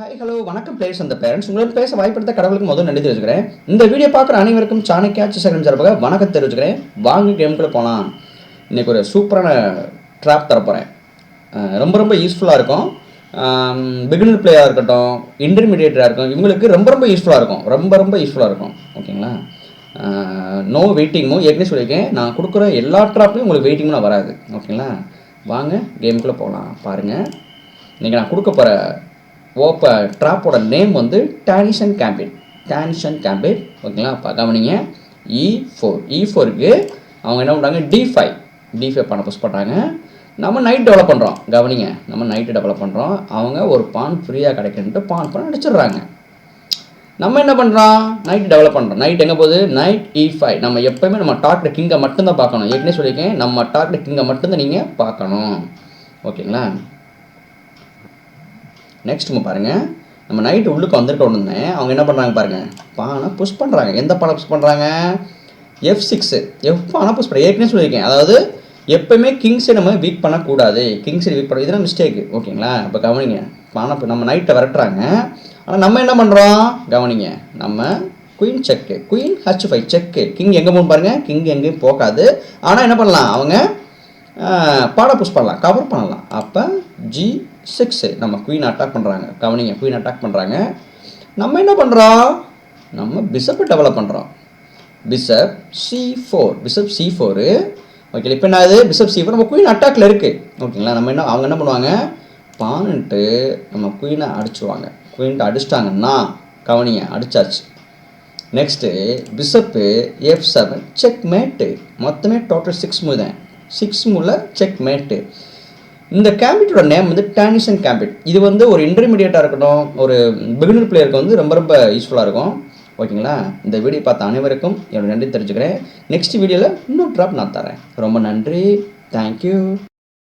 Hi hello வணக்கம் players அந்த parents உங்களோட பேச வாய்ப்படுத்த கடவுளுக்கு முதல் நன்றி தெரிவிச்சுக்கிறேன். இந்த வீடியோ பார்க்குற அனைவருக்கும் சாணக்கியா செகண்ட் சார்பாக வணக்கம் தெரிவிச்சுக்கிறேன். வாங்க கேமுக்குள்ளே போகலாம். இன்றைக்கி ஒரு சூப்பரான ட்ராப் தரப்போகிறேன். ரொம்ப யூஸ்ஃபுல்லாக இருக்கும். பிகினர் பிளேயராக இருக்கட்டும், இன்டர்மீடியேட்டராக இருக்கும், இவங்களுக்கு ரொம்ப யூஸ்ஃபுல்லாக இருக்கும். ரொம்ப யூஸ்ஃபுல்லாக இருக்கும். ஓகேங்களா? நோ வெயிட்டிங்கும் ஏற்கனவே சொல்லியிருக்கேன். நான் கொடுக்குற எல்லா ட்ராப்லையும் உங்களுக்கு வெயிட்டிங்லாம் வராது. ஓகேங்களா? வாங்க கேமுக்குள்ளே போகலாம். பாருங்கள், இன்றைக்கி நான் கொடுக்க போகிற ட்ராப்போட நேம் வந்து டானிஷன் கேம்பிட். ஓகேங்களா? கவனிங்க. E4க்கு அவங்க என்ன பண்ணுறாங்க, D5 பண்ண புஷ் பண்ணுறாங்க. நம்ம நைட் டெவலப் பண்ணுறோம். கவனிங்க, நம்ம நைட்டு டெவலப் பண்ணுறோம். அவங்க ஒரு பான் ஃப்ரீயாக கிடைக்குன்ட்டு பான் பண்ண அடிச்சிடுறாங்க. நம்ம என்ன பண்ணுறோம், நைட் டெவலப் பண்ணுறோம். நைட் எங்கே போகுது, நைட் E5. நம்ம எப்போயுமே நம்ம டார்கெட் கிங்கை மட்டும்தான் பார்க்கணும். ஏற்கனவே சொல்லியிருக்கேன், நம்ம டார்கெட் கிங்கை மட்டும்தான் நீங்கள் பார்க்கணும். ஓகேங்களா? நெக்ஸ்ட் பாருங்கள், நம்ம நைட்டு உள்ளுக்கு வந்துட்டு ஒன்று அவங்க என்ன பண்ணுறாங்க பாருங்கள், பானை புஷ் பண்ணுறாங்க. எந்த பானை புஷ் பண்ணுறாங்க, F6 பானை புஷ் பண்ணுறாங்க. ஏற்கனவே சொல்லியிருக்கேன், அதாவது எப்போயுமே கிங்ஸை நம்ம வீக் பண்ணக்கூடாது. கிங்ஸை வீக் பண்ண இதெல்லாம் மிஸ்டேக்கு. ஓகேங்களா? இப்போ கவனிங்க, பானை நம்ம நைட்டை விரட்டுறாங்க. ஆனால் நம்ம என்ன பண்ணுறோம், கவனிங்க, நம்ம குயின் செக்கு, குயின் H5 செக்கு. கிங் எங்கே போகணும் பாருங்கள், கிங் எங்கேயும் போகாது. ஆனால் என்ன பண்ணலாம், அவங்க பானை புஷ் பண்ணலாம், கவர் பண்ணலாம். அப்போ G6 நம்ம குயின் அட்டாக் பண்ணுறாங்க. கவனிங்க, குயின் அட்டாக் பண்ணுறாங்க. நம்ம என்ன பண்ணுறோம், நம்ம பிஷப்பை டெவலப் பண்ணுறோம். Bishop C4. ஓகே, இப்போ என்ன ஆகுது, பிஷப் C4 நம்ம குயின் அட்டாக்ல இருக்குது. ஓகேங்களா? அவங்க என்ன பண்ணுவாங்க, பான்ட்டு நம்ம குயினை அடிச்சுடுவாங்க. குயின்ட்டு அடிச்சிட்டாங்கன்னா கவனிங்க, அடிச்சாச்சு. நெக்ஸ்ட்டு பிஷப்பு F7 செக் மேட்டு. மொத்தமே டோட்டல் 6 மூவ் தான். 6 மூவில் செக் மேட்டு. இந்த கேம்பிட்டோட நேம் வந்து டானிஷன் கேம்பிட். இது வந்து ஒரு இன்டர்மீடியேட்டாக இருக்கட்டும், ஒரு பிகினர் பிளேயருக்கு வந்து ரொம்ப யூஸ்ஃபுல்லாக இருக்கும். ஓகேங்களா? இந்த வீடியோ பார்த்த அனைவருக்கும் என்னோட நன்றி தெரிஞ்சுக்கிறேன். நெக்ஸ்ட் வீடியோவில் இன்னொரு ட்ராப் நான் தரேன். ரொம்ப நன்றி. தேங்க்யூ.